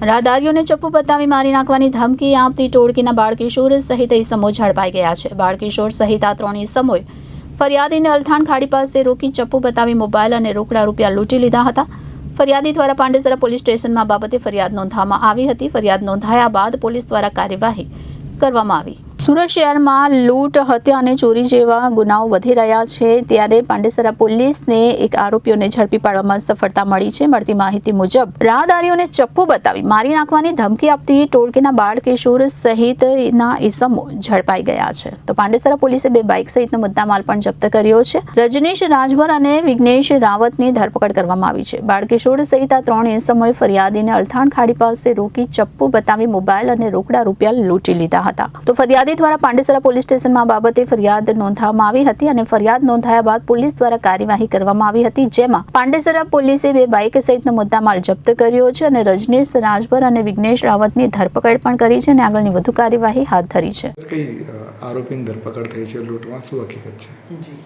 રાહદારીઓને ચપ્પુ બતાવી મારી નાખવાની ધમકી આપતી ટોળકીના બાળકિશોર સહિત ઈસમો ઝડપાઈ ગયા છે. બાળકિશોર સહિત આ 3 ઈસમોએ ફરિયાદીને અલથાણ ખાડી પાસે રોકી ચપ્પુ બતાવી મોબાઈલ અને રોકડા રૂપિયા લૂંટી લીધા હતા. ફરિયાદી દ્વારા પાંડેસરા પોલીસ સ્ટેશનમાં બાબતે ફરિયાદ નોંધવામાં આવી હતી. ફરિયાદ નોંધાયા બાદ પોલીસ દ્વારા કાર્યવાહી કરવામાં આવી. સુરત શહેરમાં લૂંટ, હત્યા અને ચોરી જેવા ગુનાઓ વધી રહ્યા છે, ત્યારે પાંડેસરા પોલીસને એક આરોપીઓને ઝડપી પાડવામાં સફળતા મળી છે. મળતી માહિતી મુજબ રાહદારીઓને ચપ્પુ બતાવી મારી નાખવાની ધમકી આપતી ટોળકીના બાળકિશોર સહિતના ઈસમો ઝડપાઈ ગયા છે. તો પાંડેસરા પોલીસે 2 બાઇક સહિતનો મુદ્દામાલ પણ જપ્ત કર્યો છે. રજનીશ રાજભર અને વિઘ્નેશ રાવતની ધરપકડ કરવામાં આવી છે. બાળકિશોર સહિત આ 3 ઈસમોએ ફરિયાદીને અલથાણ ખાડી પાસે રોકી ચપ્પુ બતાવી મોબાઈલ અને રોકડા રૂપિયા લૂંટી લીધા હતા. તો ફરિયાદી દ્વારા પાંડેસરા પોલીસ સ્ટેશનમાં બાબતે ફરિયાદ નોંધવામાં આવી હતી અને ફરિયાદ નોંધાયા બાદ પોલીસ દ્વારા કાર્યવાહી કરવામાં આવી હતી, જેમાં પાંડેસરા પોલીસે 2 બાઇક સહિતનો મુદ્દામાલ જપ્ત કર્યો છે અને રજનીશ રાજભર અને વિઘ્નેશ રાવતની ધરપકડ પણ કરી છે અને આગળની વધુ કાર્યવાહી હાથ ધરી છે. કઈ આરોપીની ધરપકડ થઈ છે? લૂંટમાં શું હકીકત છે? જી,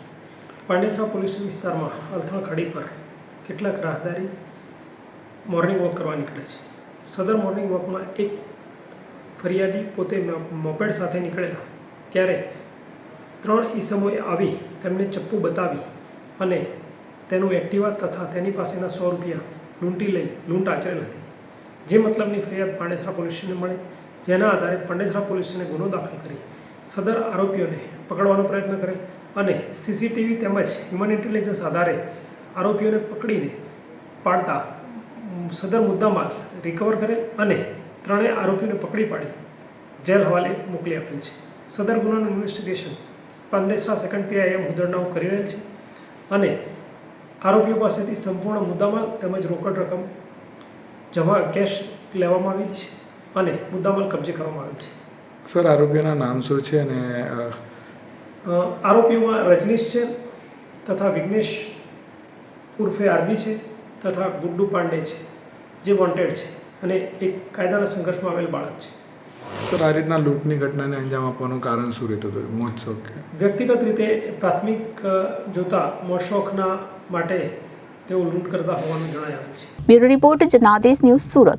પાંડેસરા પોલીસ વિસ્તારમાં અલથાણ ખાડી પર કેટલાક રાહદારી મોર્નિંગ વોક કરવા નીકળે છે. સદર મોર્નિંગ વોકમાં એક ફરિયાદી પોતે મોપેડ સાથે નીકળેલા, ત્યારે 3 ઈસમોએ આવી તેમને ચપ્પુ બતાવી અને તેનું એક્ટિવા તથા તેની પાસેના 100 રૂપિયા લૂંટી લઈ લૂંટ આચરેલ હતી. જે મતલબની ફરિયાદ પાંડેસરા પોલીસ સ્ટેશનને મળે, જેના આધારે પાંડેસરા પોલીસ સ્ટેશને ગુનો દાખલ કરી સદર આરોપીઓને પકડવાનો પ્રયત્ન કરેલ અને સીસીટીવી તેમજ હ્યુમન ઇન્ટેલિજન્સ આધારે આરોપીઓને પકડીને પાડતા સદર મુદ્દામાલ રિકવર કરેલ અને 3 આરોપીઓને પકડી પાડી જેલ હવાલે મોકલી આપેલ છે. સદર ગુનાનું ઇન્વેસ્ટિગેશન પાંડેસરા 2nd PIM હુદરડાઓ કરી રહેલ છે અને આરોપીઓ પાસેથી સંપૂર્ણ મુદ્દામાલ તેમજ રોકડ રકમ કેશ લેવામાં આવી છે અને મુદ્દામાલ કબજે કરવામાં આવેલ છે. સર, આરોપીઓના નામ શું છે? અને આરોપીઓમાં રજનીશ છે તથા વિઘ્નેશ ઉર્ફે આરબી છે તથા ગુડ્ડુ પાંડે છે, જે વોન્ટેડ છે અને એક કાયદાના સંઘર્ષમાં આવેલ બાળક છે. સર, આ રીતના લૂંટની ઘટનાને અંજામ આપવાનું કારણ શું રહેતું હતું? મોજ શોખ કે વ્યક્તિગત રીતે પ્રાથમિક જોતા મોજ શોખના માટે તેઓ લૂંટ કરતા હોવાનું જણાય આવે છે. Bureau report, Janadesh news, Surat.